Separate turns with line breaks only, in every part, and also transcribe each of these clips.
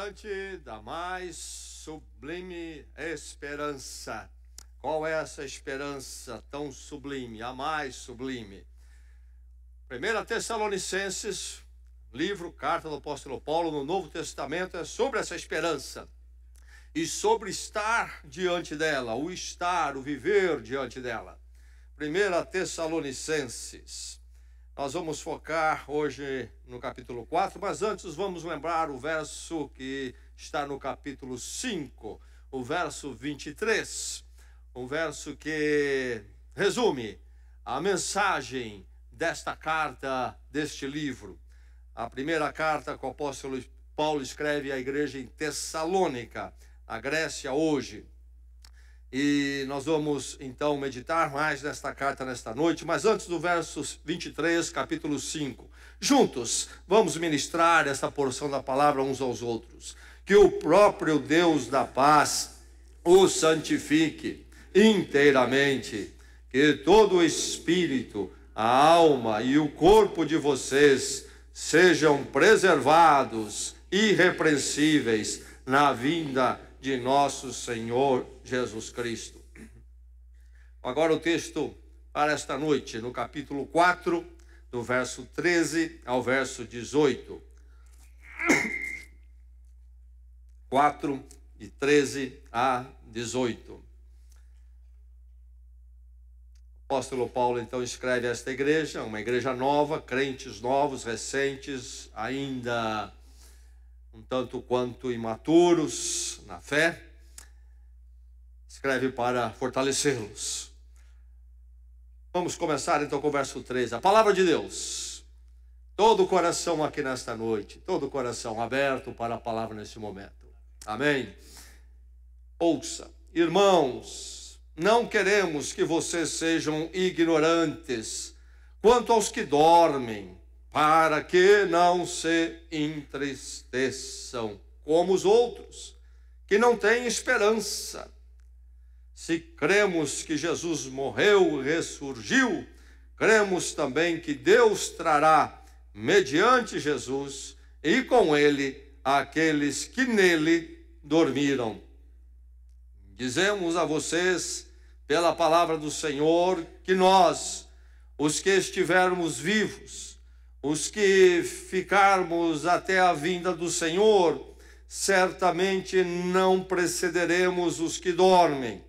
diante da mais sublime esperança. Qual é essa esperança tão sublime, a mais sublime? 1 Tessalonicenses, livro, carta do apóstolo Paulo no Novo Testamento, é sobre essa esperança e sobre estar diante dela, o estar, o viver diante dela. 1 Tessalonicenses. Nós vamos focar hoje no capítulo 4, mas antes vamos lembrar o verso que está no capítulo 5, o verso 23, um verso que resume a mensagem desta carta, deste livro. A primeira carta que o apóstolo Paulo escreve à igreja em Tessalônica, na Grécia hoje. E nós vamos então meditar mais nesta carta nesta noite, mas antes do verso 23, capítulo 5. Juntos, vamos ministrar essa porção da palavra uns aos outros. Que o próprio Deus da paz os santifique inteiramente, que todo o espírito, a alma e o corpo de vocês sejam preservados, irrepreensíveis, na vinda de nosso Senhor Jesus Cristo. Agora o texto para esta noite, no capítulo 4, do verso 13 ao verso 18. 4, de 13 a 18. O apóstolo Paulo então escreve a esta igreja, uma igreja nova, crentes novos, recentes, ainda um tanto quanto imaturos na fé, escreve para fortalecê-los. Vamos começar então com o verso 13. A palavra de Deus. Todo o coração aqui nesta noite, todo o coração aberto para a palavra neste momento. Amém? Ouça, irmãos, não queremos que vocês sejam ignorantes quanto aos que dormem, para que não se entristeçam como os outros, que não têm esperança. Se cremos que Jesus morreu e ressurgiu, cremos também que Deus trará, mediante Jesus, e com ele, aqueles que nele dormiram. Dizemos a vocês, pela palavra do Senhor, que nós, os que estivermos vivos, os que ficarmos até a vinda do Senhor, certamente não precederemos os que dormem,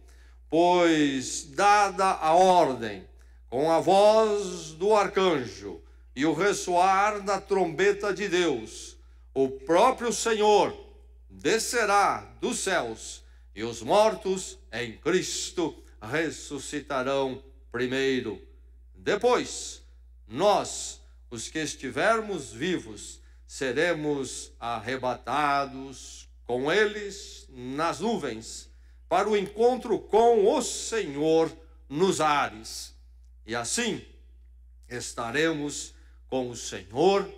pois, dada a ordem, com a voz do arcanjo e o ressoar da trombeta de Deus, o próprio Senhor descerá dos céus, e os mortos em Cristo ressuscitarão primeiro. Depois, nós, os que estivermos vivos, seremos arrebatados com eles nas nuvens, para o encontro com o Senhor nos ares. E assim estaremos com o Senhor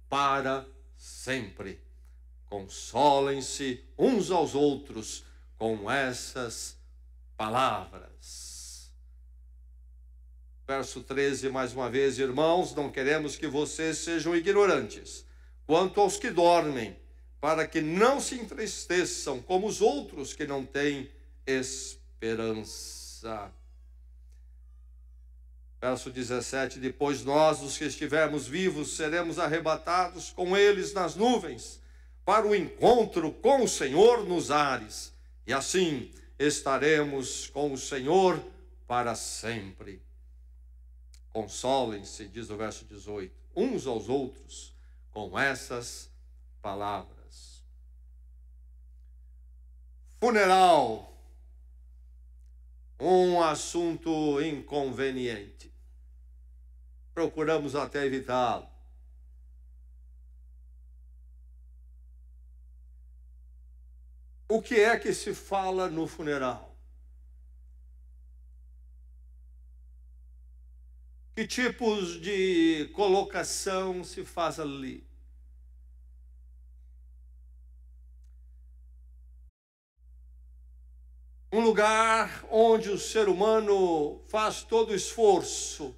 para sempre. Consolem-se uns aos outros com essas palavras. Verso 13, mais uma vez, irmãos, não queremos que vocês sejam ignorantes quanto aos que dormem, para que não se entristeçam como os outros que não têm esperança. Verso 17, depois nós, os que estivermos vivos, seremos arrebatados com eles nas nuvens, para o encontro com o Senhor nos ares, e assim estaremos com o Senhor para sempre. Consolem-se, diz o verso 18, uns aos outros com essas palavras. Funeral, um assunto inconveniente. Procuramos até evitá-lo. O que é que se fala no funeral? Que tipos de colocação se faz ali? Um lugar onde o ser humano faz todo o esforço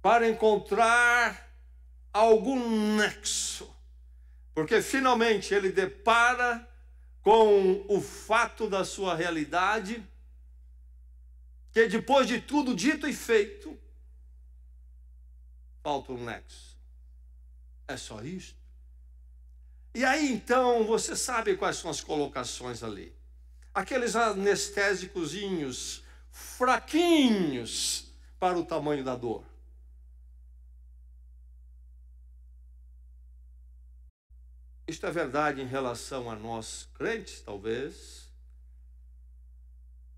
para encontrar algum nexo Porque finalmente ele depara com o fato da sua realidade, que depois de tudo dito e feito, falta um nexo. É só isso? E aí então você sabe quais são as colocações ali. Aqueles anestésicozinhos fraquinhos para o tamanho da dor. Isto é verdade em relação a nós crentes, talvez,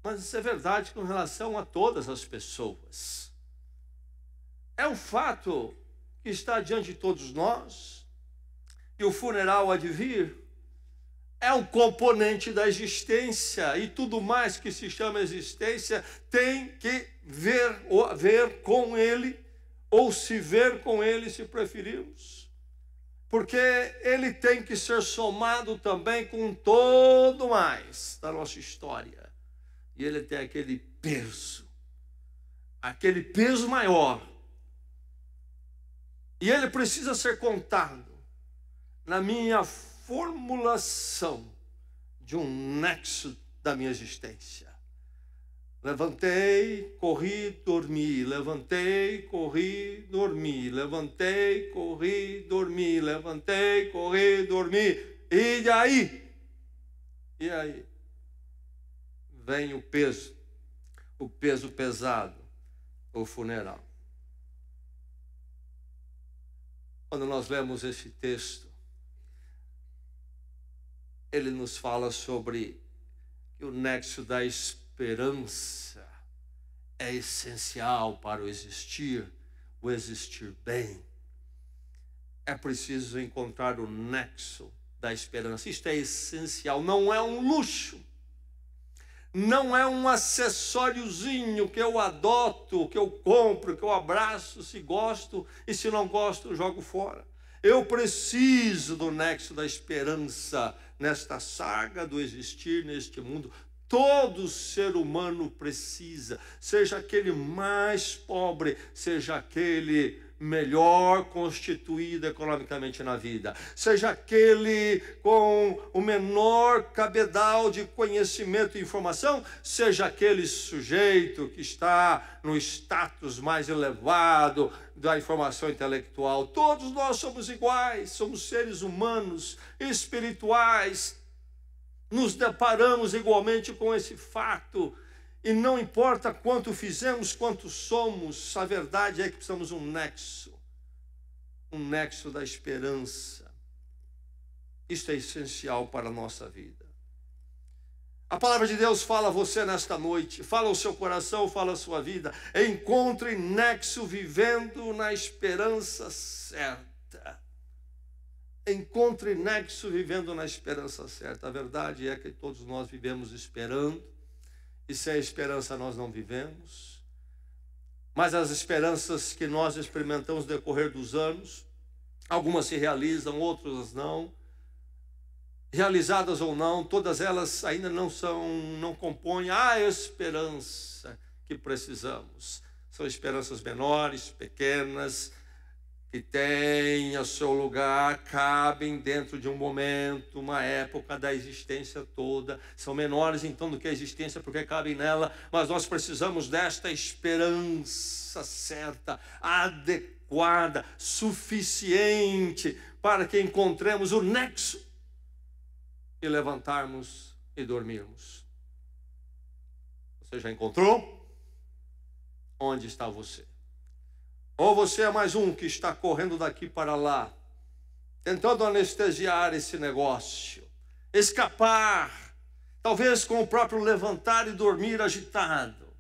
mas isso é verdade com relação a todas as pessoas. É um fato que está diante de todos nós, e o funeral há de vir. É um componente da existência, e tudo mais que se chama existência tem que ver com ele, ou se ver com ele, se preferirmos. Porque ele tem que ser somado também com todo mais da nossa história. E ele tem aquele peso maior. E ele precisa ser contado na minha formulação de um nexo da minha existência. Levantei, corri, dormi. Levantei, corri, dormi. Levantei, corri, dormi. Levantei, corri, dormi. E aí? E aí? Vem o peso pesado, o funeral. Quando nós lemos esse texto, ele nos fala sobre que o nexo da esperança é essencial para o existir bem. É preciso encontrar o nexo da esperança. Isto é essencial, não é um luxo. Não é um acessóriozinho que eu adoto, que eu compro, que eu abraço, se gosto, e se não gosto, eu jogo fora. Eu preciso do nexo da esperança nesta saga do existir neste mundo. Todo ser humano precisa, seja aquele mais pobre, seja aquele melhor constituído economicamente na vida, seja aquele com o menor cabedal de conhecimento e informação, seja aquele sujeito que está no status mais elevado da informação intelectual. Todos nós somos iguais, somos seres humanos, espirituais. Nos deparamos igualmente com esse fato. E não importa quanto fizemos, quanto somos, a verdade é que precisamos de um nexo da esperança. Isto é essencial para a nossa vida. A palavra de Deus fala a você nesta noite, fala ao seu coração, fala a sua vida. Encontre nexo vivendo na esperança certa. Encontre nexo vivendo na esperança certa. A verdade é que todos nós vivemos esperando. E sem a esperança nós não vivemos. Mas as esperanças que nós experimentamos no decorrer dos anos, algumas se realizam, outras não. Realizadas ou não, todas elas ainda não compõem a esperança que precisamos. São esperanças menores, pequenas, que têm o seu lugar, cabem dentro de um momento, uma época da existência toda. São menores então do que a existência porque cabem nela, mas nós precisamos desta esperança certa, adequada, suficiente para que encontremos o nexo e levantarmos e dormirmos. Você já encontrou? Onde está você? Ou você é mais um que está correndo daqui para lá, tentando anestesiar esse negócio, escapar, talvez com o próprio levantar e dormir agitado,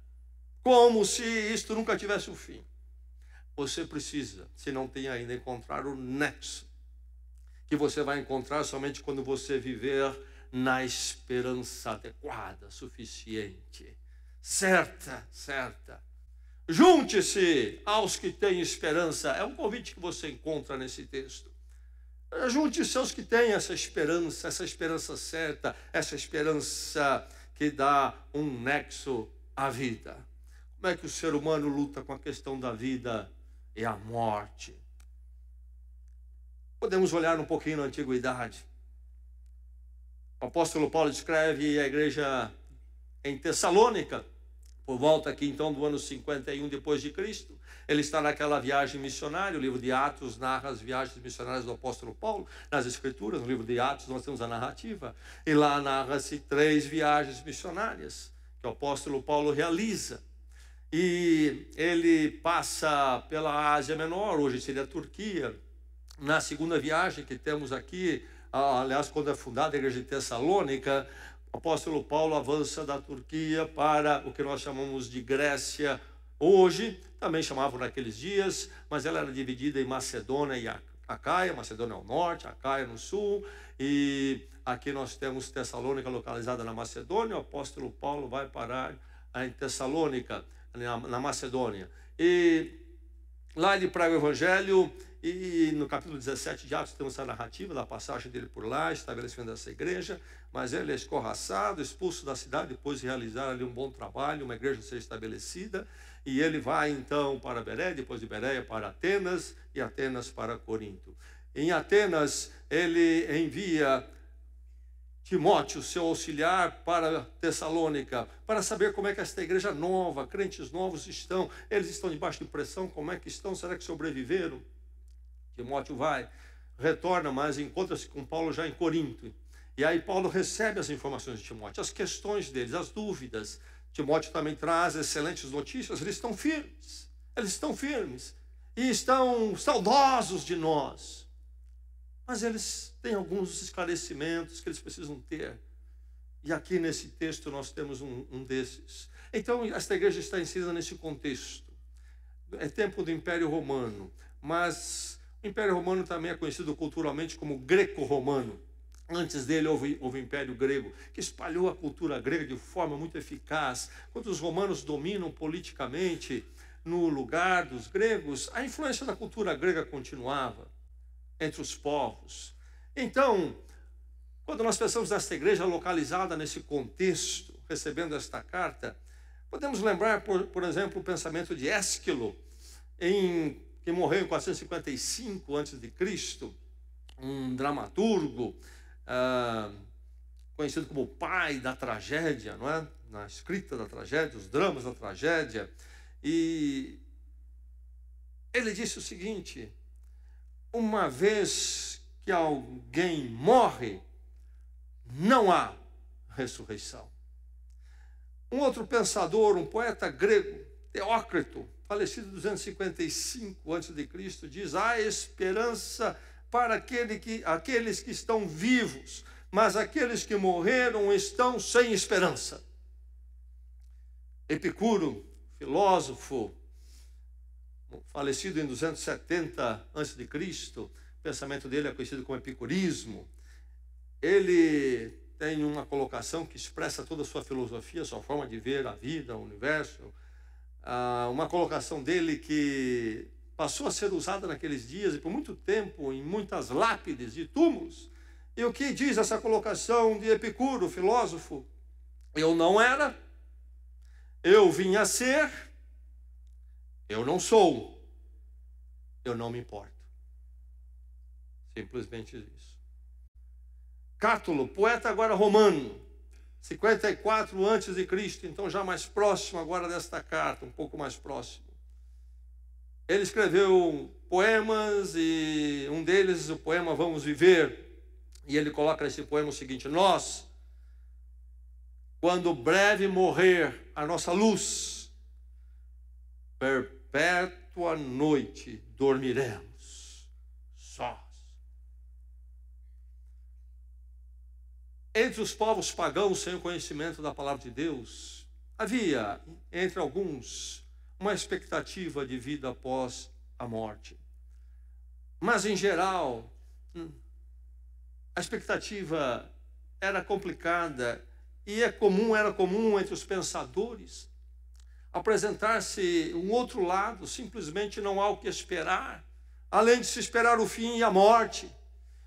como se isto nunca tivesse um fim. Você precisa, se não tem ainda, encontrar o nexo, que você vai encontrar somente quando você viver na esperança adequada, suficiente, certa. Junte-se aos que têm esperança. É um convite que você encontra nesse texto. Junte-se aos que têm essa esperança certa, essa esperança que dá um nexo à vida. Como é que o ser humano luta com a questão da vida e a morte? Podemos olhar um pouquinho na antiguidade. O apóstolo Paulo escreve a igreja em Tessalônica, por volta aqui então do ano 51 depois de Cristo. Ele está naquela viagem missionária. O livro de Atos narra as viagens missionárias do apóstolo Paulo. Nas escrituras, no livro de Atos, nós temos a narrativa. E lá narra-se 3 viagens missionárias que o apóstolo Paulo realiza. E ele passa pela Ásia Menor, hoje seria a Turquia. Na segunda viagem que temos aqui, aliás, quando é fundada a igreja de Tessalônica, o apóstolo Paulo avança da Turquia para o que nós chamamos de Grécia hoje, também chamavam naqueles dias, mas ela era dividida em Macedônia e Acaia. Macedônia ao norte, Acaia no sul, e aqui nós temos Tessalônica localizada na Macedônia. O apóstolo Paulo vai parar em Tessalônica, na Macedônia, e lá ele prega o evangelho. E no capítulo 17 de Atos temos essa narrativa da passagem dele por lá, estabelecendo essa igreja, mas ele é escorraçado, expulso da cidade, depois de realizar ali um bom trabalho, uma igreja ser estabelecida, e ele vai então para Bereia, depois de Bereia para Atenas, e Atenas para Corinto. Em Atenas, ele envia Timóteo, seu auxiliar, para Tessalônica, para saber como é que esta igreja nova, crentes novos estão. Eles estão debaixo de pressão, como é que estão? Será que sobreviveram? Timóteo vai, retorna, mas encontra-se com Paulo já em Corinto. E aí Paulo recebe as informações de Timóteo, as questões deles, as dúvidas. Timóteo também traz excelentes notícias. Eles estão firmes, e estão saudosos de nós. Mas eles têm alguns esclarecimentos que eles precisam ter. E aqui nesse texto nós temos um desses. Então, esta igreja está inserida nesse contexto. É tempo do Império Romano, mas o Império Romano também é conhecido culturalmente como greco-romano. Antes dele houve o Império Grego, que espalhou a cultura grega de forma muito eficaz. Quando os romanos dominam politicamente no lugar dos gregos, a influência da cultura grega continuava entre os povos. Então, quando nós pensamos nesta igreja localizada nesse contexto, recebendo esta carta, podemos lembrar, por exemplo, o pensamento de Ésquilo, que morreu em 455 a.C., um dramaturgo, conhecido como o pai da tragédia, não é? Na escrita da tragédia, os dramas da tragédia. E ele disse o seguinte: uma vez que alguém morre, não há ressurreição. Um outro pensador, um poeta grego, Teócrito, falecido em 255 a.C., diz: há esperança para aqueles que estão vivos, mas aqueles que morreram estão sem esperança. Epicuro, filósofo, falecido em 270 a.C., o pensamento dele é conhecido como epicurismo. Ele tem uma colocação que expressa toda a sua filosofia, sua forma de ver a vida, o universo. Uma colocação dele que passou a ser usada naqueles dias e por muito tempo em muitas lápides de túmulos. E o que diz essa colocação de Epicuro, filósofo? Eu não era, eu vim a ser, eu não sou, eu não me importo. Simplesmente isso. Cátulo, poeta agora romano, 54 a.C., então já mais próximo agora desta carta, um pouco mais próximo. Ele escreveu poemas e um deles, o poema Vamos Viver, e ele coloca nesse poema o seguinte: nós, quando breve morrer a nossa luz, perpétua noite dormiremos sós. Entre os povos pagãos sem o conhecimento da palavra de Deus, havia entre alguns uma expectativa de vida após a morte. Mas, em geral, a expectativa era complicada e era comum entre os pensadores apresentar-se um outro lado: simplesmente não há o que esperar, além de se esperar o fim e a morte.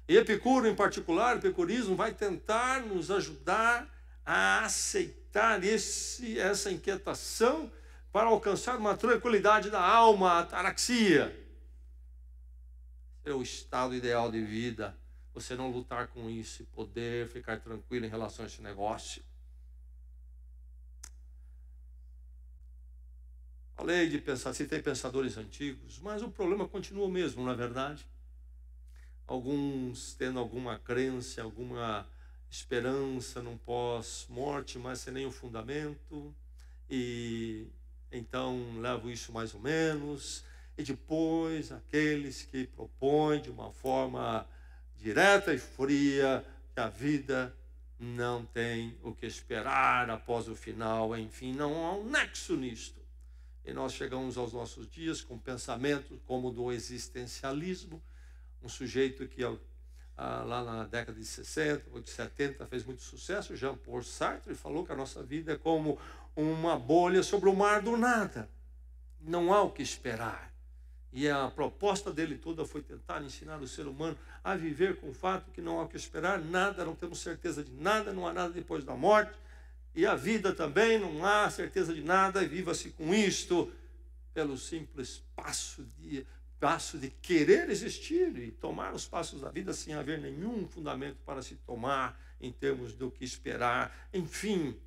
E Epicuro, em particular, o epicurismo, vai tentar nos ajudar a aceitar essa inquietação para alcançar uma tranquilidade da alma, a ataraxia. seu estado ideal de vida, você não lutar com isso e poder ficar tranquilo em relação a esse negócio. Falei de pensar, citei pensadores antigos, mas o problema continua o mesmo, não é verdade? Alguns tendo alguma crença, alguma esperança num pós-morte, mas sem nenhum fundamento, e então levo isso mais ou menos, e depois aqueles que propõem de uma forma direta e fria que a vida não tem o que esperar após o final, enfim, não há um nexo nisto. E nós chegamos aos nossos dias com pensamentos como o do existencialismo, um sujeito que lá na década de 60 ou de 70 fez muito sucesso, Jean-Paul Sartre, falou que a nossa vida é como uma bolha sobre o mar do nada. Não há o que esperar. E a proposta dele toda foi tentar ensinar o ser humano a viver com o fato que não há o que esperar, nada, não temos certeza de nada, não há nada depois da morte. E a vida também, não há certeza de nada, e viva-se com isto, pelo simples passo de querer existir e tomar os passos da vida sem haver nenhum fundamento para se tomar em termos do que esperar. Enfim,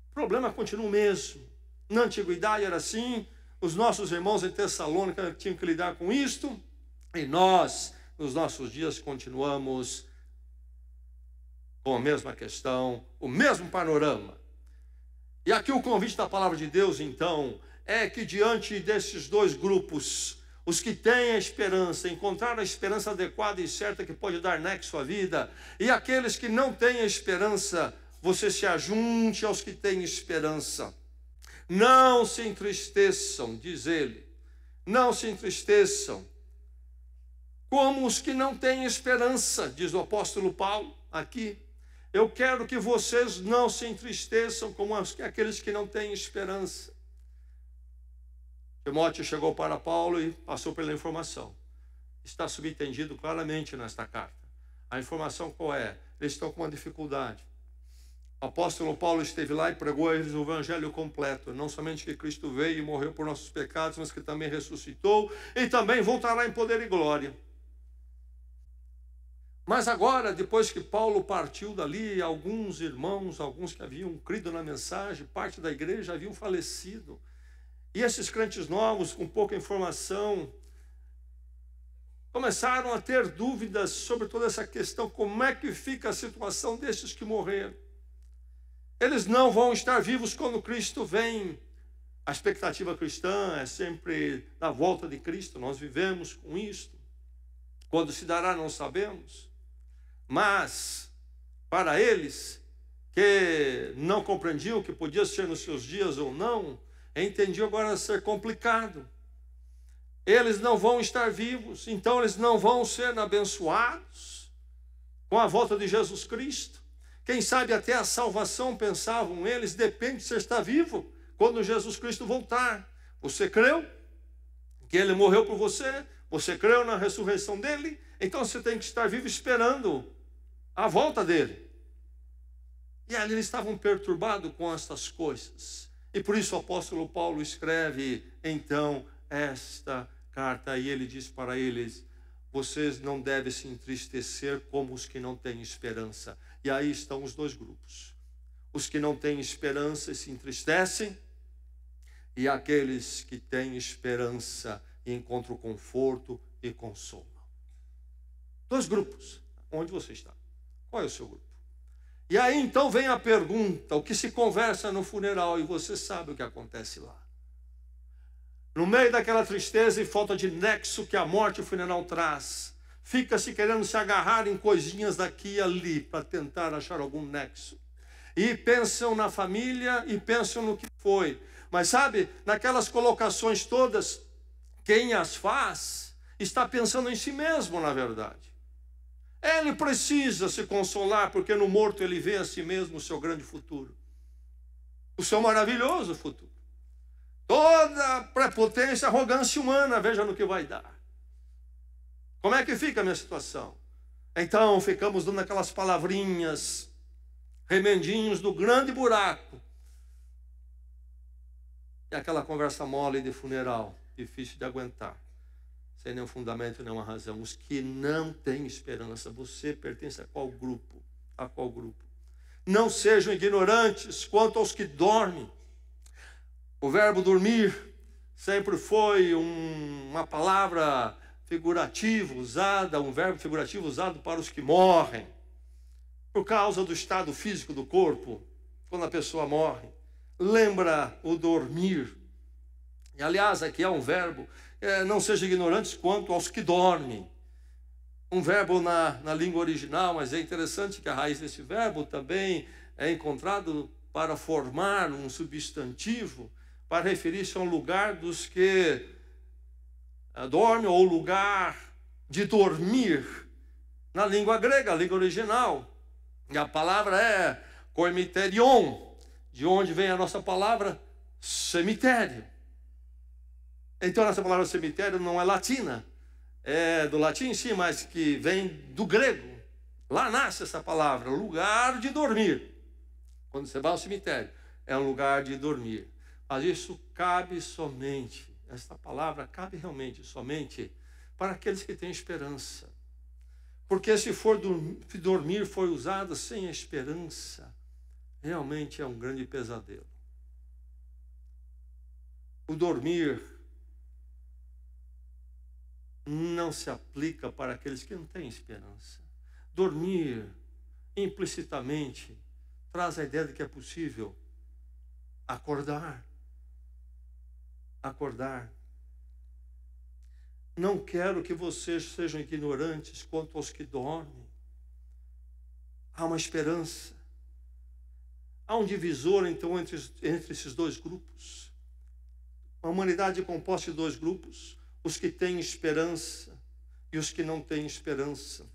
o problema continua o mesmo. Na antiguidade era assim, os nossos irmãos em Tessalônica tinham que lidar com isto, e nós, nos nossos dias, continuamos com a mesma questão, o mesmo panorama. E aqui o convite da palavra de Deus, então, é que diante desses dois grupos, os que têm a esperança, encontraram a esperança adequada e certa que pode dar nexo à vida, e aqueles que não têm a esperança, você se ajunte aos que têm esperança. Não se entristeçam, diz ele, não se entristeçam, como os que não têm esperança, diz o apóstolo Paulo aqui. Eu quero que vocês não se entristeçam como aqueles que não têm esperança. Timóteo chegou para Paulo e passou pela informação. Está subentendido claramente nesta carta. A informação qual é? Eles estão com uma dificuldade. O apóstolo Paulo esteve lá e pregou a eles o evangelho completo. Não somente que Cristo veio e morreu por nossos pecados, mas que também ressuscitou e também voltará em poder e glória. Mas agora, depois que Paulo partiu dali, alguns irmãos, alguns que haviam crido na mensagem, parte da igreja haviam falecido. E esses crentes novos, com pouca informação, começaram a ter dúvidas sobre toda essa questão. Como é que fica a situação desses que morreram? Eles não vão estar vivos quando Cristo vem. A expectativa cristã é sempre da volta de Cristo. Nós vivemos com isto. Quando se dará, não sabemos. Mas, para eles, que não compreendiam que podia ser nos seus dias ou não, entendiam agora ser complicado. Eles não vão estar vivos, então eles não vão ser abençoados com a volta de Jesus Cristo. Quem sabe até a salvação, pensavam eles, depende de você estar vivo quando Jesus Cristo voltar. Você creu que ele morreu por você? Você creu na ressurreição dele? Então você tem que estar vivo esperando a volta dele. E ali eles estavam perturbados com estas coisas. E por isso o apóstolo Paulo escreve, então, esta carta. E ele diz para eles, vocês não devem se entristecer como os que não têm esperança. E aí estão os dois grupos. Os que não têm esperança se entristecem, e aqueles que têm esperança e encontram conforto e consolo. Dois grupos. Onde você está? Qual é o seu grupo? E aí então vem a pergunta, o que se conversa no funeral, e você sabe o que acontece lá. No meio daquela tristeza e falta de nexo que a morte e o funeral traz, fica-se querendo se agarrar em coisinhas daqui e ali para tentar achar algum nexo. E pensam na família e pensam no que foi. Mas sabe, naquelas colocações todas, quem as faz está pensando em si mesmo, na verdade. Ele precisa se consolar, porque no morto ele vê a si mesmo o seu grande futuro. O seu maravilhoso futuro. Toda prepotência, arrogância humana, veja no que vai dar. Como é que fica a minha situação? Então ficamos dando aquelas palavrinhas, remendinhos do grande buraco. E aquela conversa mole de funeral, difícil de aguentar. sem nenhum fundamento, nenhuma razão. Os que não têm esperança. Você pertence a qual grupo? A qual grupo? Não sejam ignorantes quanto aos que dormem. O verbo dormir sempre foi uma palavra figurativa usada, um verbo figurativo usado para os que morrem, por causa do estado físico do corpo. Quando a pessoa morre, lembra o dormir. E, aliás, aqui há um verbo, não sejam ignorantes quanto aos que dormem. Um verbo na língua original, mas é interessante que a raiz desse verbo também é encontrado para formar um substantivo, para referir-se a um lugar dos que dormem, ou lugar de dormir, na língua grega, a língua original. E a palavra é koimiterion, de onde vem a nossa palavra cemitério. Então, essa palavra cemitério não é latina, é do latim, sim, mas que vem do grego. Lá nasce essa palavra, lugar de dormir. Quando você vai ao cemitério, é um lugar de dormir. Mas isso cabe somente, esta palavra cabe realmente somente para aqueles que têm esperança. Porque se for dormir for usada sem esperança, realmente é um grande pesadelo. O dormir não se aplica para aqueles que não têm esperança. Dormir, implicitamente, traz a ideia de que é possível acordar. Acordar. Não quero que vocês sejam ignorantes quanto aos que dormem. Há uma esperança. Há um divisor, então, entre esses dois grupos. A humanidade é composta de dois grupos. Os que têm esperança e os que não têm esperança.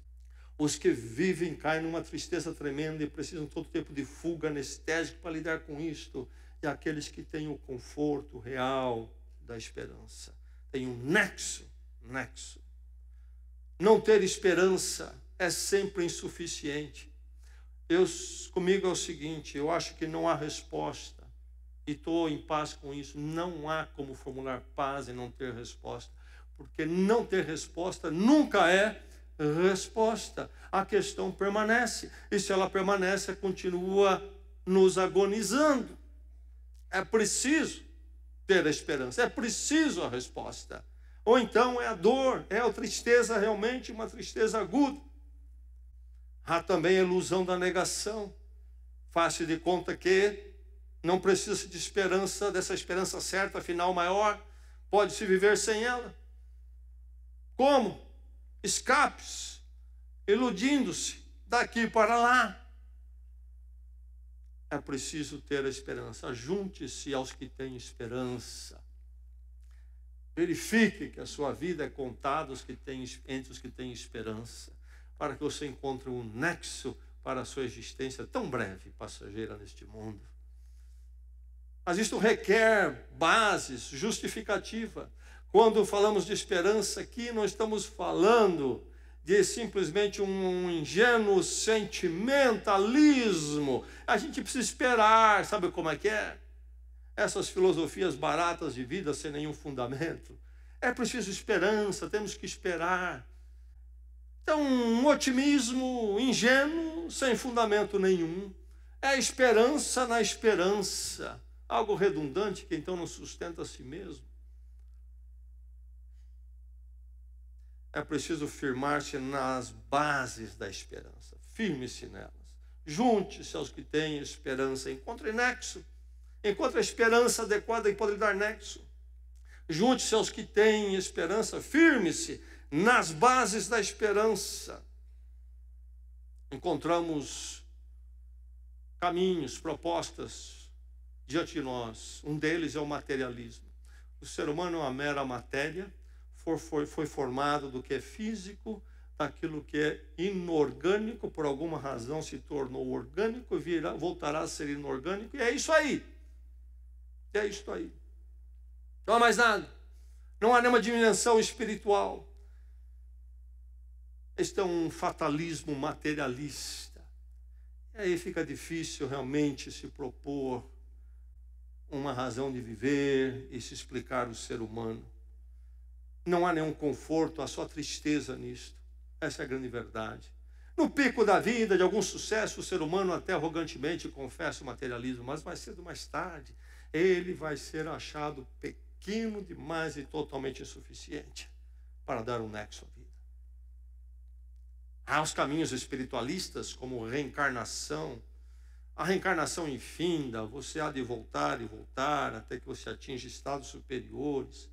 Os que vivem caem numa tristeza tremenda e precisam todo tempo de fuga anestésica para lidar com isto. E aqueles que têm o conforto real da esperança. Tem um nexo. Não ter esperança é sempre insuficiente. Comigo é o seguinte, eu acho que não há resposta. E estou em paz com isso. Não há como formular paz e não ter resposta. Porque não ter resposta nunca é resposta. A questão permanece. E se ela permanece, continua nos agonizando. É preciso ter a esperança. É preciso a resposta. Ou então é a dor, é a tristeza realmente, uma tristeza aguda. Há também a ilusão da negação. Faz-se de conta que não precisa de esperança, dessa esperança certa, final maior. Pode-se viver sem ela. Como? Escapes, iludindo-se daqui para lá. É preciso ter a esperança. Junte-se aos que têm esperança. Verifique que a sua vida é contada entre os que têm esperança, para que você encontre um nexo para a sua existência tão breve e passageira neste mundo. Mas isto requer bases, justificativa. Quando falamos de esperança aqui, não estamos falando de simplesmente um ingênuo sentimentalismo. A gente precisa esperar, sabe como é que é? Essas filosofias baratas de vida sem nenhum fundamento. É preciso esperança, temos que esperar. Então, um otimismo ingênuo, sem fundamento nenhum. É esperança na esperança. Algo redundante que então não sustenta a si mesmo. É preciso firmar-se nas bases da esperança. Firme-se nelas. Junte-se aos que têm esperança. Encontre nexo. Encontre a esperança adequada e pode lhe dar nexo. Junte-se aos que têm esperança. Firme-se nas bases da esperança. Encontramos caminhos, propostas diante de nós. Um deles é o materialismo. O ser humano é uma mera matéria. Foi formado do que é físico, daquilo que é inorgânico, por alguma razão se tornou orgânico e voltará a ser inorgânico, e é isso aí. É isso aí. Não há mais nada. Não há nenhuma dimensão espiritual. Este é um fatalismo materialista. E aí fica difícil realmente se propor uma razão de viver e se explicar o ser humano. Não há nenhum conforto, há só tristeza nisto. Essa é a grande verdade. No pico da vida, de algum sucesso, o ser humano até arrogantemente confessa o materialismo, mas mais cedo ou mais tarde, ele vai ser achado pequeno demais e totalmente insuficiente para dar um nexo à vida. Há os caminhos espiritualistas, como reencarnação. A reencarnação infinda, você há de voltar e voltar até que você atinja estados superiores.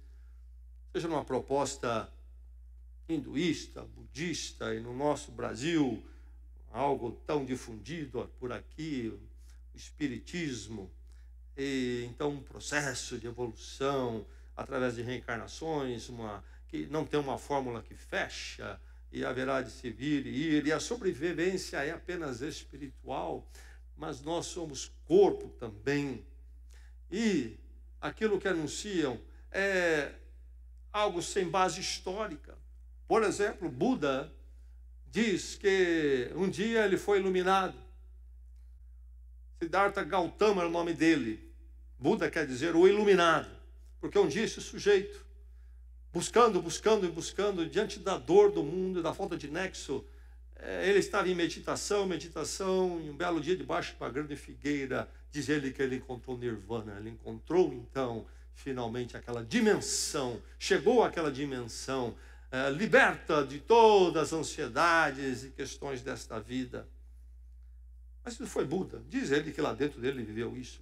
Seja numa proposta hinduísta, budista, e no nosso Brasil, algo tão difundido por aqui, o espiritismo, e então um processo de evolução através de reencarnações, que não tem uma fórmula que fecha, e haverá de se vir e ir, e a sobrevivência é apenas espiritual, mas nós somos corpo também, e aquilo que anunciam é algo sem base histórica. Por exemplo, Buda diz que um dia ele foi iluminado. Siddhartha Gautama era o nome dele. Buda quer dizer o iluminado, porque um dia esse sujeito, buscando, diante da dor do mundo e da falta de nexo, ele estava em meditação, e um belo dia debaixo de uma grande figueira, diz ele que ele encontrou nirvana. Ele encontrou então, finalmente, aquela dimensão, chegou àquela dimensão, liberta de todas as ansiedades e questões desta vida. Mas isso foi Buda. Diz ele que lá dentro dele viveu isso.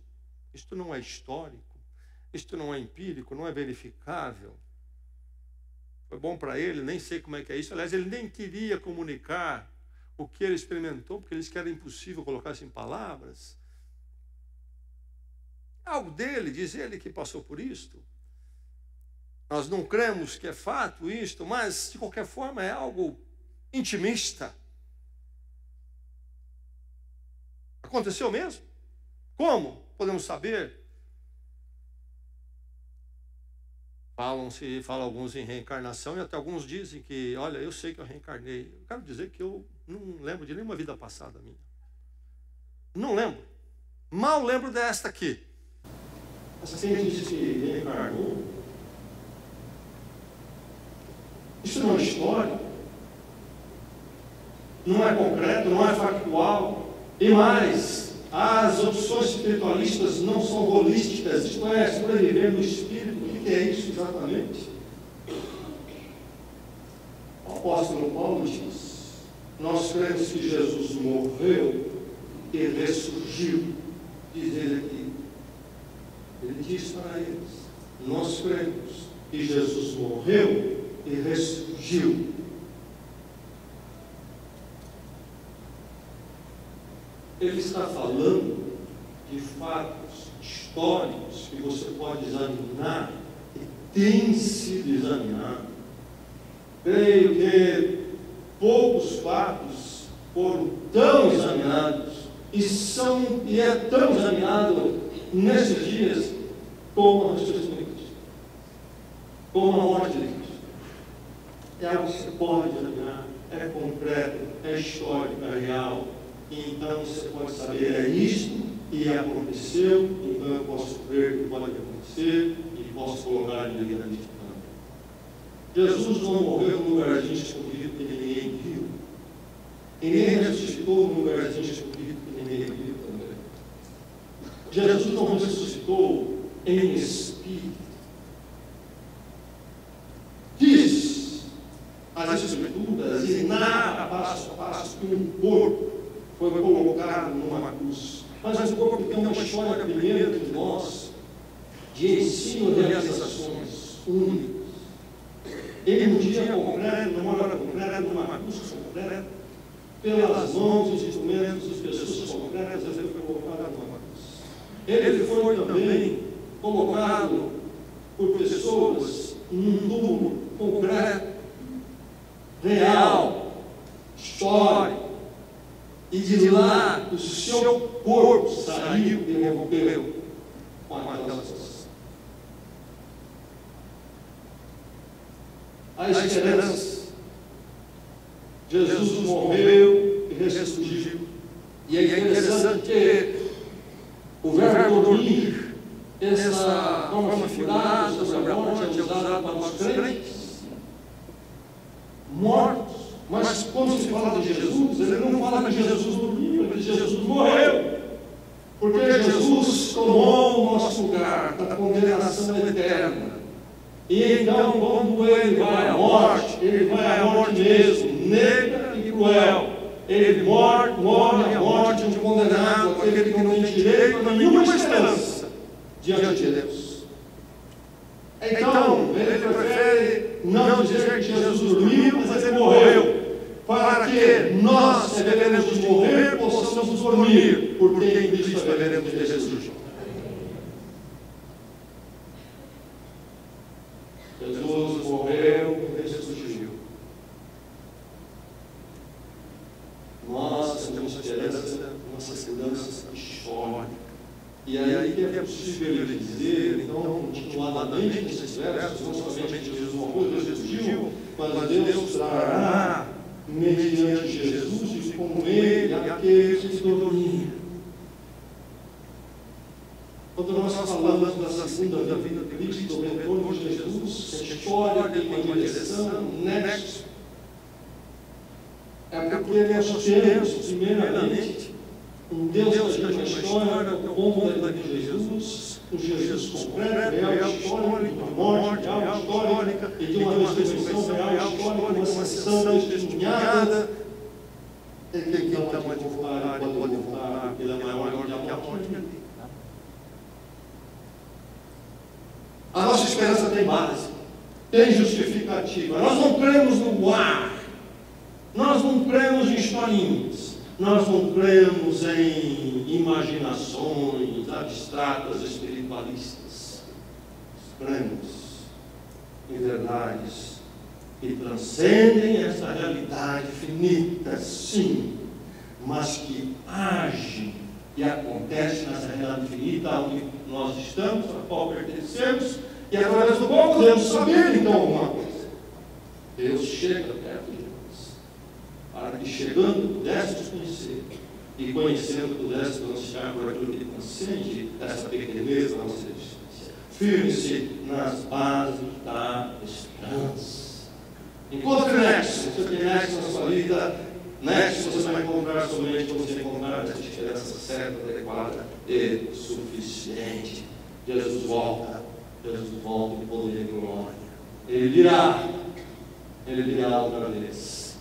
Isto não é histórico, isto não é empírico, não é verificável. Foi bom para ele, nem sei como é que é isso. Aliás, ele nem queria comunicar o que ele experimentou, porque ele disse que era impossível colocar isso em palavras. Algo dele, diz ele que passou por isto. Nós não cremos que é fato isto, mas, de qualquer forma, é algo intimista. Aconteceu mesmo? Como podemos saber? Falam alguns em reencarnação, e até alguns dizem que, olha, eu sei que eu reencarnei. Eu quero dizer que eu não lembro de nenhuma vida passada minha. Não lembro. Mal lembro desta aqui. Mas quem diz que reencarnou? Isso não é histórico, não é concreto, não é factual. E mais, as opções espiritualistas não são holísticas, isto é, sobreviver no espírito. O que é isso exatamente? O apóstolo Paulo diz: nós cremos que Jesus morreu e ressurgiu. Diz ele aqui. Ele diz para eles: nós cremos que Jesus morreu e ressurgiu. Ele está falando de fatos históricos que você pode examinar e tem sido examinado. Creio que poucos fatos foram tão examinados e é tão examinado nesses dias como a ressurreição de Cristo, como a morte de Cristo. É algo que você pode examinar, é concreto, é histórico, é real. E então você pode saber, é isto e aconteceu, então eu posso crer que pode acontecer e posso colocar em vida nisso também. Jesus não morreu num lugarzinho escondido que ninguém viu. E nem ressuscitou num lugarzinho escondido que ninguém viu também. Jesus não ressuscitou em espírito. Diz as Escrituras e narra passo a passo que um corpo foi colocado numa cruz. Mas o corpo tem uma história primeiro de nós, de ensino e realizações únicas. Ele um dia concreto, numa hora concreta, numa cruz concreta, pelas mãos, instrumentos de pessoas concretas, ele foi colocado numa cruz. Ele foi também colocado por pessoas num túmulo concreto, real, histórico. E de lá o seu corpo saiu e rompeu com aquela situação. A esperança. Jesus morreu e ressurgiu. E é interessante que o verbo dormir, essa forma figurada sobre a morte, é usada para os crentes mortos. Mas quando se fala de Jesus, ele não fala que Jesus dormiu, ele diz que Jesus morreu. Porque Jesus tomou o nosso lugar da condenação eterna. E então, quando ele vai à morte, ele vai à morte mesmo, negra e cruel. Ele morre a morte de um condenado, aquele que não tem direito a nenhuma esperança diante de Deus. Então, ele prefere não dizer que Jesus dormiu, mas ele morreu, para que nós, que devemos de morrer, possamos dormir, porque em Cristo haveremos de ressurgir. Jesus morreu e ressurgiu. Nós temos esperança, nossa segurança histórica. E aí que é possível ele dizer, então, continuadamente nesses versos, não somente Jesus morreu e ressurgiu, mas Deus trará mediante Jesus e com ele aqueles que dormiram. Quando nós falamos da segunda vinda de Cristo, do retorno de Jesus, a história tem uma direção, um nexo. É porque nós temos, primeiramente, um Deus que agiu na história, o ponto da vida de Jesus, um Jesus concreto, real, histórico, uma morte real, histórica, e de uma ressurreição real, histórica, uma ascensão testemunhada. Ele tem então a voltar e pode voltar, porque ele é maior do que a morte. A nossa esperança tem base, tem justificativa. Nós não cremos no ar, nós não cremos em historinhas, nós não cremos em imaginações abstratas espiritualistas. Cremos em verdades que transcendem essa realidade finita, sim, mas que agem e acontece nessa realidade finita onde nós estamos, a qual pertencemos, e através do qual podemos saber então alguma coisa. Deus chega perto de nós, para que chegando pudéssemos conhecer, e conhecendo pudéssemos anunciar por aquilo que transcende essa pequeneza da nossa existência. Firme-se nas bases da esperança. Encontre nexo, você tem nexo na sua vida. Nexo você vai encontrar somente quando você encontrar essa esperança certa, adequada e suficiente. Jesus volta em poder e glória. Ele virá outra vez.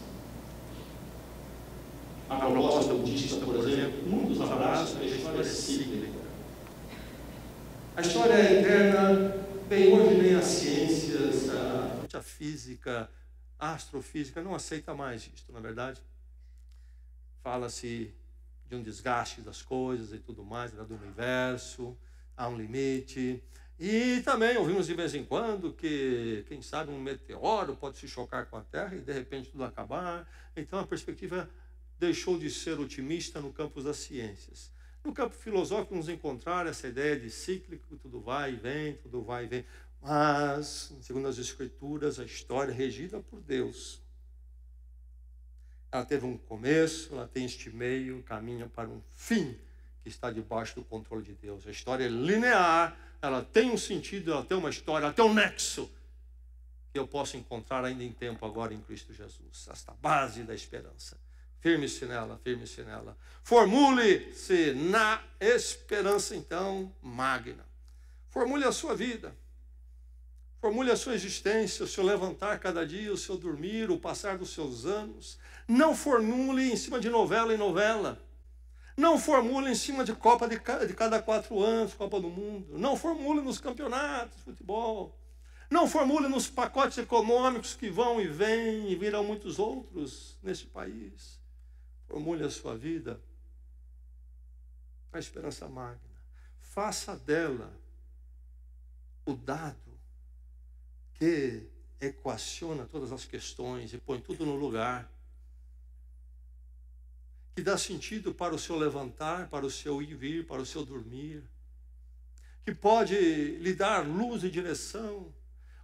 A proposta budista, por exemplo, muitos abraçam que a história é cíclica. A história é eterna, bem hoje nem as ciências, a física, a astrofísica não aceita mais isto, na verdade. Fala-se de um desgaste das coisas e tudo mais, do universo, há um limite. E também ouvimos de vez em quando que, quem sabe, um meteoro pode se chocar com a Terra e de repente tudo acabar. Então a perspectiva deixou de ser otimista no campo das ciências. No campo filosófico nos encontrar essa ideia de cíclico, tudo vai e vem, tudo vai e vem. Mas, segundo as Escrituras, a história é regida por Deus. Ela teve um começo, ela tem este meio, caminha para um fim que está debaixo do controle de Deus. A história é linear, ela tem um sentido, ela tem uma história, ela tem um nexo que eu posso encontrar ainda em tempo agora em Cristo Jesus. Esta base da esperança. Firme-se nela, firme-se nela. Formule-se na esperança, então, magna. Formule a sua vida. Formule a sua existência, o seu levantar cada dia, o seu dormir, o passar dos seus anos. Não formule em cima de novela em novela. Não formule em cima de Copa de cada 4 anos, Copa do Mundo. Não formule nos campeonatos de futebol. Não formule nos pacotes econômicos que vão e vêm e virão muitos outros neste país. Formule a sua vida a esperança magna. Faça dela o dado que equaciona todas as questões e põe tudo no lugar, que dá sentido para o seu levantar, para o seu ir e vir, para o seu dormir, que pode lhe dar luz e direção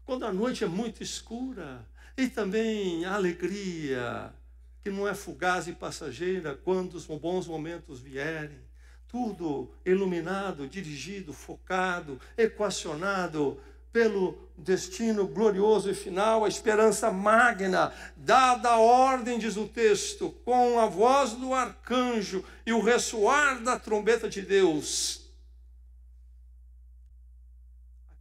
quando a noite é muito escura, e também a alegria, que não é fugaz e passageira quando os bons momentos vierem. Tudo iluminado, dirigido, focado, equacionado pelo destino glorioso e final, a esperança magna, dada a ordem, diz o texto, com a voz do arcanjo e o ressoar da trombeta de Deus.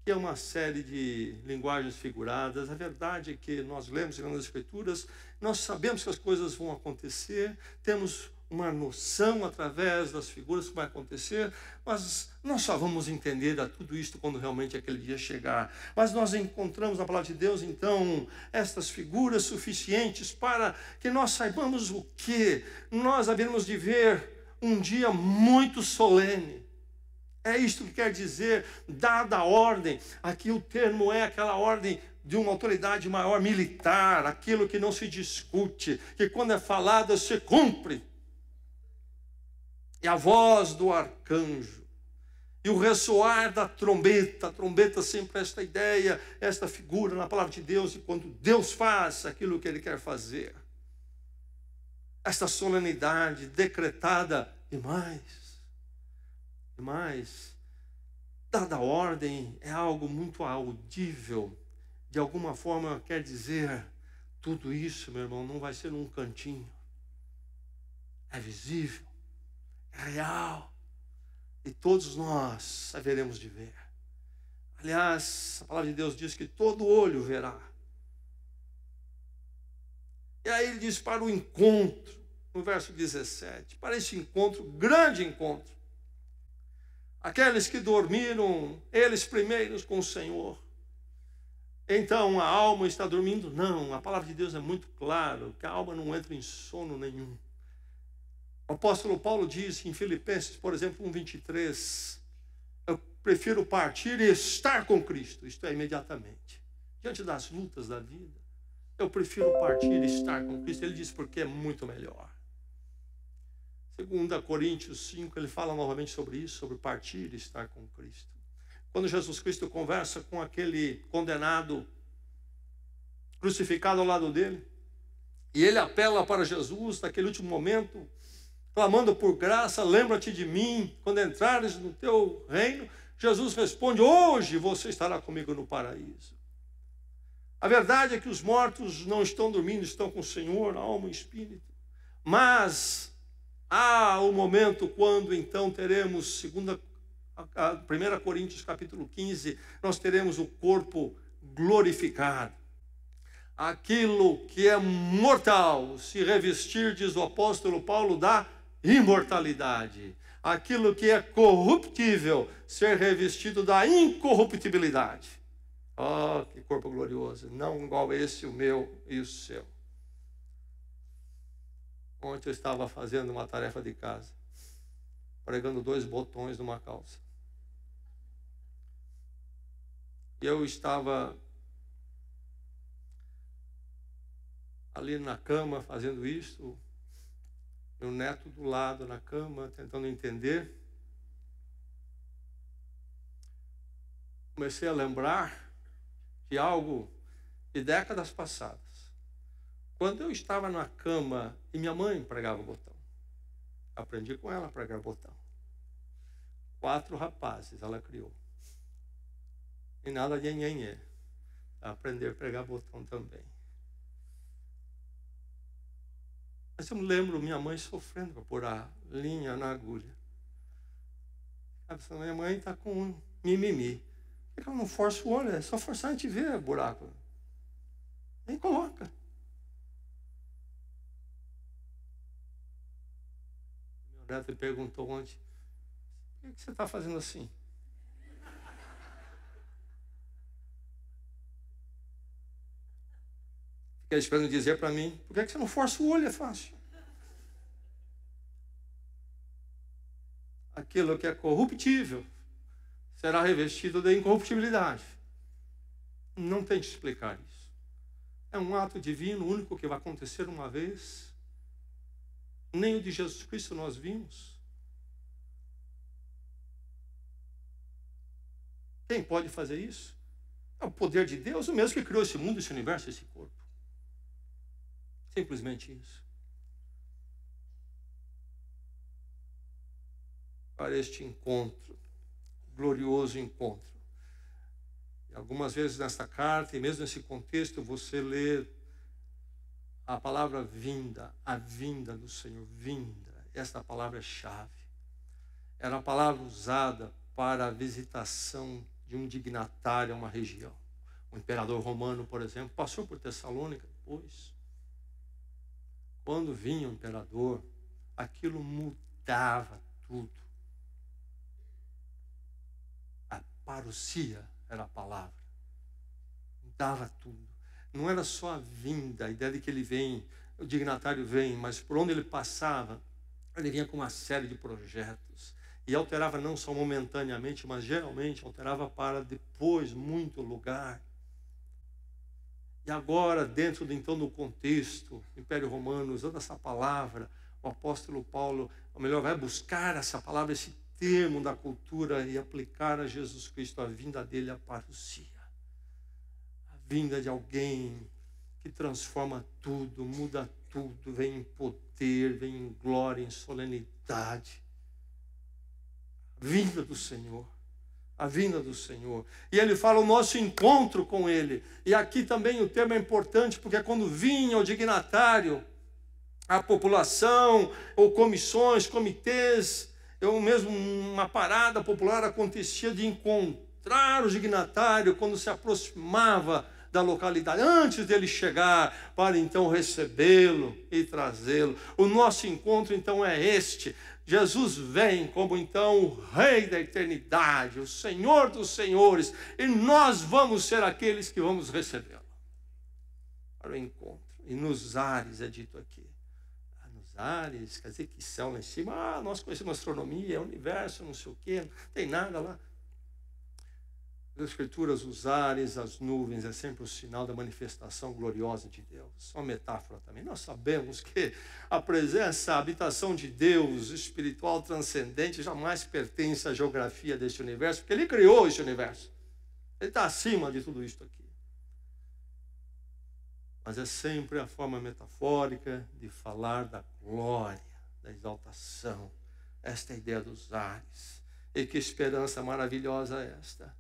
Aqui é uma série de linguagens figuradas. A verdade é que nós lemos nas Escrituras, nós sabemos que as coisas vão acontecer, temos uma noção através das figuras que vai acontecer, mas nós só vamos entender tudo isso quando realmente aquele dia chegar. Mas nós encontramos na palavra de Deus, então, estas figuras suficientes para que nós saibamos o que nós haveremos de ver um dia muito solene. É isto que quer dizer, dada a ordem. Aqui o termo é aquela ordem de uma autoridade maior, militar, aquilo que não se discute, que quando é falado se cumpre. E a voz do arcanjo, e o ressoar da trombeta. A trombeta sempre esta ideia, esta figura na palavra de Deus, e quando Deus faz aquilo que Ele quer fazer. Esta solenidade decretada, e mais, dada a ordem, é algo muito audível. De alguma forma quer dizer, tudo isso, meu irmão, não vai ser num cantinho. É visível. É real, e todos nós haveremos de ver. Aliás, a palavra de Deus diz que todo olho verá. E aí ele diz para o encontro, no verso 17, para esse encontro, grande encontro. Aqueles que dormiram, eles primeiros com o Senhor. Então a alma está dormindo? Não, a palavra de Deus é muito clara, que a alma não entra em sono nenhum. O apóstolo Paulo diz em Filipenses, por exemplo, 1:23, eu prefiro partir e estar com Cristo, isto é, imediatamente. Diante das lutas da vida, eu prefiro partir e estar com Cristo. Ele diz porque é muito melhor. 2 Coríntios 5, ele fala novamente sobre isso, sobre partir e estar com Cristo. Quando Jesus Cristo conversa com aquele condenado crucificado ao lado dele, e ele apela para Jesus naquele último momento, clamando por graça, lembra-te de mim, quando entrares no teu reino. Jesus responde, hoje você estará comigo no paraíso. A verdade é que os mortos não estão dormindo, estão com o Senhor, alma e espírito. Mas há o momento quando então teremos, 1 Coríntios capítulo 15, nós teremos o corpo glorificado. Aquilo que é mortal se revestir, diz o apóstolo Paulo, da imortalidade. Aquilo que é corruptível ser revestido da incorruptibilidade. Oh, que corpo glorioso! Não igual esse, o meu e o seu. Ontem eu estava fazendo uma tarefa de casa, pregando 2 botões numa calça. E eu estava ali na cama fazendo isso, meu neto do lado na cama, tentando entender. Comecei a lembrar de algo de décadas passadas. Quando eu estava na cama e minha mãe pregava botão. Aprendi com ela a pregar botão. 4 rapazes ela criou. E nada de nhenhenhê. Aprender a pregar botão também. Mas eu me lembro minha mãe sofrendo para pôr a linha na agulha. Minha mãe está com um mimimi. Por que ela não força o olho? É só forçar a gente ver o buraco. Nem coloca. Meu neto perguntou ontem, por que você está fazendo assim? Fiquei esperando dizer para mim, por que você não força o olho? É fácil. Aquilo que é corruptível será revestido de incorruptibilidade. Não tem que explicar isso. É um ato divino, único que vai acontecer uma vez. Nem o de Jesus Cristo nós vimos. Quem pode fazer isso? É o poder de Deus, o mesmo que criou esse mundo, esse universo, esse corpo. Simplesmente isso. Para este encontro, glorioso encontro. Algumas vezes nesta carta, e mesmo nesse contexto, você lê a palavra vinda, a vinda do Senhor, vinda. Esta palavra é chave. Era a palavra usada para a visitação de um dignatário a uma região. O imperador romano, por exemplo, passou por Tessalônica depois. Quando vinha o imperador, aquilo mudava tudo. A parousia era a palavra. Mudava tudo. Não era só a vinda, a ideia de que ele vem, o dignatário vem, mas por onde ele passava, ele vinha com uma série de projetos. E alterava não só momentaneamente, mas geralmente alterava para depois muito lugar. E agora, dentro do contexto, Império Romano, usando essa palavra, o apóstolo Paulo, ou melhor, vai buscar essa palavra, esse termo da cultura e aplicar a Jesus Cristo, a vinda dele, a parousia. A vinda de alguém que transforma tudo, muda tudo, vem em poder, vem em glória, em solenidade. A vinda do Senhor. A vinda do Senhor. E ele fala o nosso encontro com ele. E aqui também o termo é importante, porque quando vinha o dignatário, a população, ou comissões, comitês, ou mesmo uma parada popular acontecia de encontrar o dignatário quando se aproximava da localidade, antes dele chegar, para então recebê-lo e trazê-lo. O nosso encontro então é este. Jesus vem como então o Rei da eternidade, o Senhor dos senhores, e nós vamos ser aqueles que vamos recebê-lo para o encontro. E nos ares é dito aqui. Nos ares, quer dizer que céu lá em cima, nós conhecemos astronomia, universo, não sei o quê, não tem nada lá. As Escrituras, os ares, as nuvens, é sempre o sinal da manifestação gloriosa de Deus. Uma metáfora também. Nós sabemos que a presença, a habitação de Deus, espiritual, transcendente, jamais pertence à geografia deste universo, porque Ele criou este universo. Ele está acima de tudo isto aqui. Mas é sempre a forma metafórica de falar da glória, da exaltação. Esta é a ideia dos ares. E que esperança maravilhosa é esta.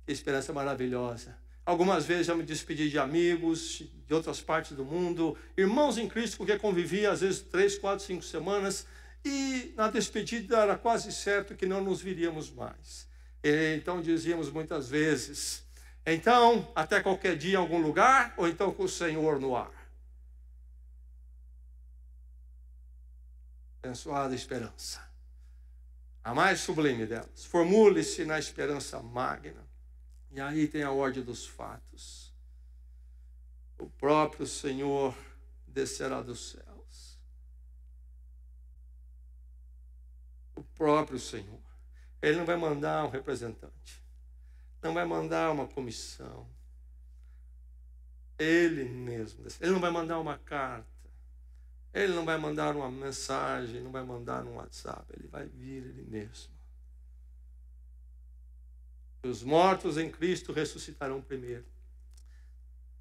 Que esperança maravilhosa. Algumas vezes já me despedi de amigos de outras partes do mundo, irmãos em Cristo, com quem convivia às vezes 3, 4, 5 semanas, e na despedida era quase certo que não nos viríamos mais. Então dizíamos muitas vezes, então até qualquer dia em algum lugar, ou então com o Senhor no ar. Abençoada esperança. A mais sublime delas. Formule-se na esperança magna. E aí tem a ordem dos fatos. O próprio Senhor descerá dos céus. O próprio Senhor. Ele não vai mandar um representante. Não vai mandar uma comissão. Ele mesmo. Ele não vai mandar uma carta. Ele não vai mandar uma mensagem, não vai mandar um WhatsApp. Ele vai vir ele mesmo. Os mortos em Cristo ressuscitarão primeiro.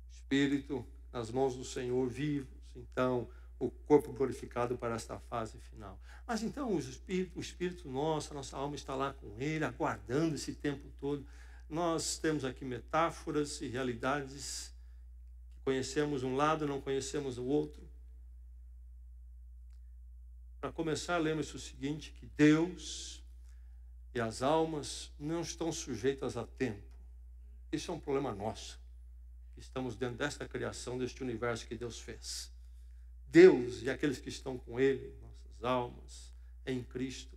O Espírito nas mãos do Senhor, vivos. Então, o corpo glorificado para esta fase final. Mas então, o Espírito nosso, a nossa alma está lá com Ele, aguardando esse tempo todo. Nós temos aqui metáforas e realidades que conhecemos um lado, não conhecemos o outro. Para começar, lembre-se o seguinte, que Deus e as almas não estão sujeitas a tempo. Isso é um problema nosso. Estamos dentro desta criação, deste universo que Deus fez. Deus e aqueles que estão com Ele, nossas almas, em Cristo,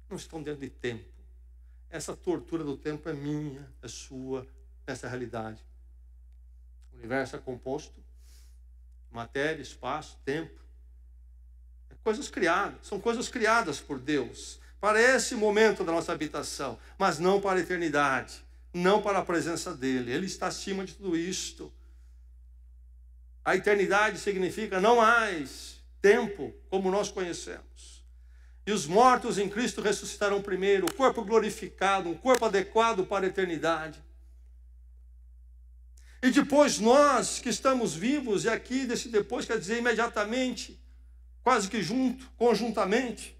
não estão dentro de tempo. Essa tortura do tempo é minha, é sua, essa realidade. O universo é composto, matéria, espaço, tempo. Coisas criadas, são coisas criadas por Deus, para esse momento da nossa habitação, mas não para a eternidade, não para a presença dEle. Ele está acima de tudo isto. A eternidade significa não mais tempo como nós conhecemos. E os mortos em Cristo ressuscitarão primeiro, o corpo glorificado, um corpo adequado para a eternidade. E depois nós que estamos vivos, e aqui desse depois quer dizer imediatamente, quase que junto, conjuntamente,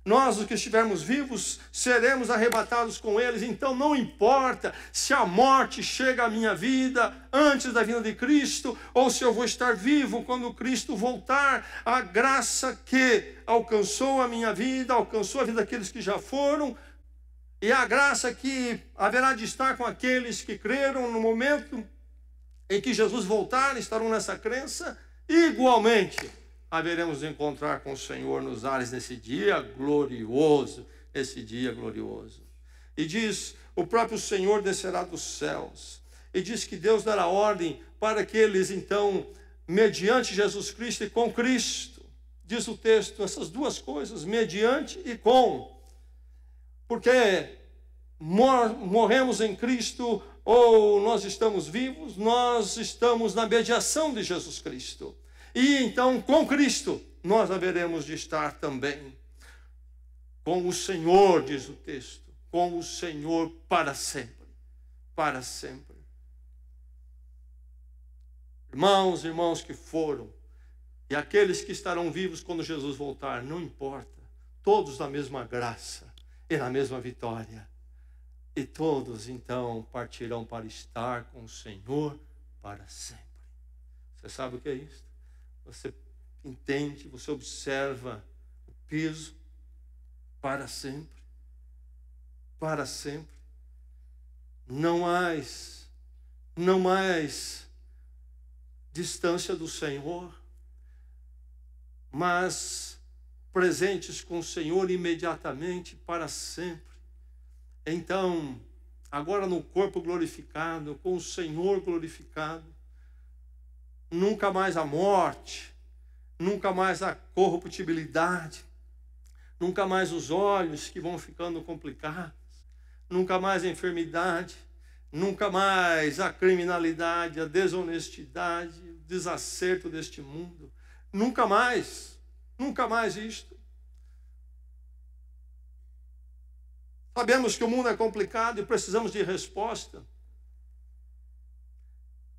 Nós, os que estivermos vivos, seremos arrebatados com eles. Então não importa se a morte chega à minha vida antes da vinda de Cristo, ou se eu vou estar vivo quando Cristo voltar. A graça que alcançou a minha vida, alcançou a vida daqueles que já foram, e a graça que haverá de estar com aqueles que creram no momento em que Jesus voltar, estarão nessa crença, igualmente haveremos de encontrar com o Senhor nos ares nesse dia glorioso, esse dia glorioso. E diz, o próprio Senhor descerá dos céus, e diz que Deus dará ordem para que eles, então, mediante Jesus Cristo e com Cristo, diz o texto, essas duas coisas, mediante e com, porque morremos em Cristo, ou nós estamos vivos, nós estamos na mediação de Jesus Cristo. E então, com Cristo, nós haveremos de estar também com o Senhor, diz o texto, com o Senhor para sempre, para sempre. Irmãos que foram, e aqueles que estarão vivos quando Jesus voltar, não importa, todos na mesma graça e na mesma vitória. E todos, então, partirão para estar com o Senhor para sempre. Você sabe o que é isso? Você entende, você observa o peso para sempre. Para sempre. Não mais distância do Senhor, mas presentes com o Senhor imediatamente para sempre. Então, agora no corpo glorificado, com o Senhor glorificado, nunca mais a morte, nunca mais a corruptibilidade, nunca mais os olhos que vão ficando complicados, nunca mais a enfermidade, nunca mais a criminalidade, a desonestidade, o desacerto deste mundo, nunca mais isto. Sabemos que o mundo é complicado e precisamos de resposta.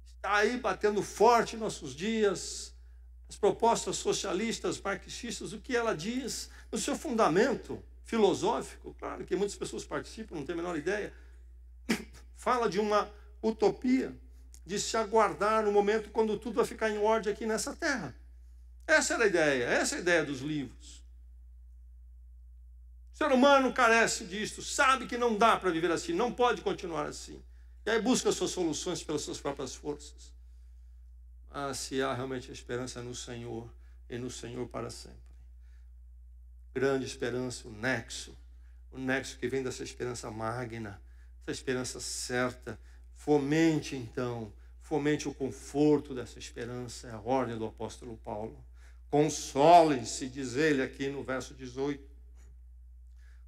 Está aí batendo forte em nossos dias as propostas socialistas, marxistas, o que ela diz no seu fundamento filosófico, claro que muitas pessoas participam, não têm a menor ideia, fala de uma utopia, de se aguardar no momento quando tudo vai ficar em ordem aqui nessa terra. Essa era a ideia, essa é a ideia dos livros. O ser humano carece disto, sabe que não dá para viver assim, não pode continuar assim. E aí busca suas soluções pelas suas próprias forças. Mas se há realmente a esperança no Senhor, e no Senhor para sempre. Grande esperança, o nexo que vem dessa esperança magna, essa esperança certa. Fomente o conforto dessa esperança, é a ordem do apóstolo Paulo. Consolem-se, diz ele aqui no verso 18.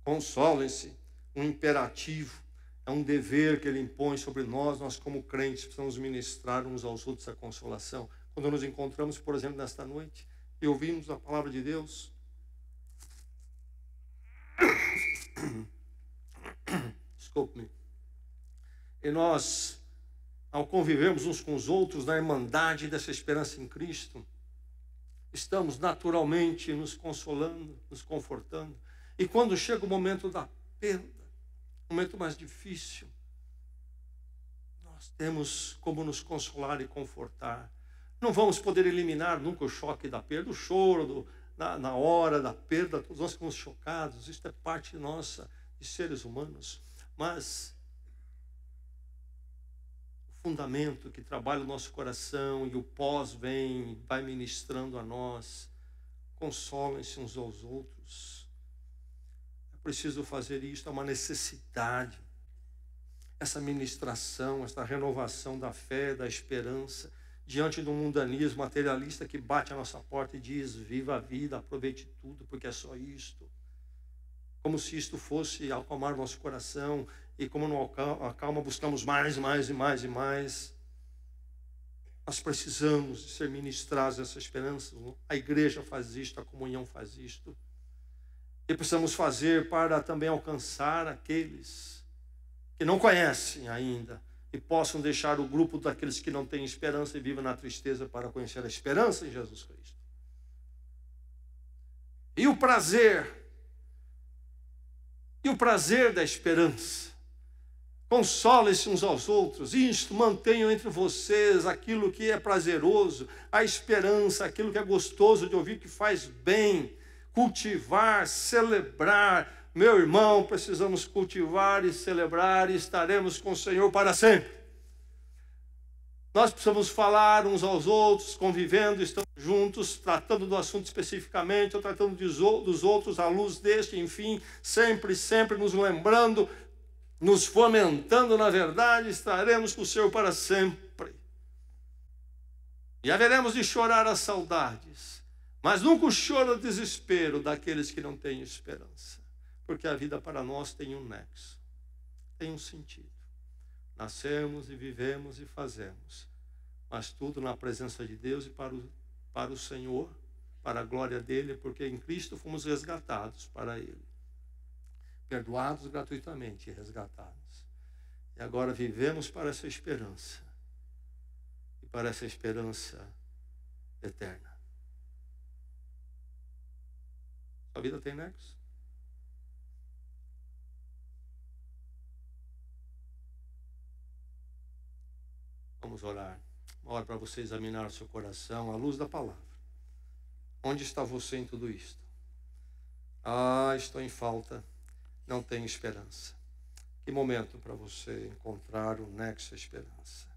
Consolem-se, um imperativo. É um dever que ele impõe sobre nós como crentes, precisamos ministrar uns aos outros a consolação. Quando nos encontramos, por exemplo, nesta noite, e ouvimos a palavra de Deus, desculpe-me, e nós, ao convivermos uns com os outros na irmandade dessa esperança em Cristo, estamos naturalmente nos consolando, nos confortando. E quando chega o momento da perda, o momento mais difícil, nós temos como nos consolar e confortar. Não vamos poder eliminar nunca o choque da perda, o choro na hora da perda, todos nós ficamos chocados, isso é parte nossa de seres humanos, mas o fundamento que trabalha o nosso coração e o pós vai ministrando a nós, consolem-se uns aos outros. Preciso fazer isto, é uma necessidade. Essa ministração, essa renovação da fé, da esperança, diante do mundanismo materialista que bate a nossa porta e diz, viva a vida, aproveite tudo, porque é só isto. Como se isto fosse acalmar nosso coração, e como não acalma, buscamos mais. Nós precisamos de ser ministrados essa esperança. A igreja faz isto, a comunhão faz isto. E precisamos fazer para também alcançar aqueles que não conhecem ainda e possam deixar o grupo daqueles que não têm esperança e vivem na tristeza para conhecer a esperança em Jesus Cristo. E o prazer E o prazer da esperança. Consolem-se uns aos outros, isto mantenham entre vocês aquilo que é prazeroso, a esperança, aquilo que é gostoso de ouvir, que faz bem, cultivar, celebrar. Meu irmão, precisamos cultivar e celebrar e estaremos com o Senhor para sempre. Nós precisamos falar uns aos outros, convivendo, estando juntos, tratando do assunto especificamente, ou tratando dos outros à luz deste, enfim, sempre nos lembrando, nos fomentando na verdade, estaremos com o Senhor para sempre. E haveremos de chorar as saudades, mas nunca o choro do desespero daqueles que não têm esperança. Porque a vida para nós tem um nexo, tem um sentido. Nascemos e vivemos e fazemos, mas tudo na presença de Deus e para o Senhor, para a glória dEle, porque em Cristo fomos resgatados para Ele. Perdoados gratuitamente e resgatados. E agora vivemos para essa esperança. E para essa esperança eterna. Sua vida tem nexo? Vamos orar. Uma hora para você examinar o seu coração à luz da palavra. Onde está você em tudo isto? Estou em falta. Não tenho esperança. Que momento para você encontrar o nexo à esperança.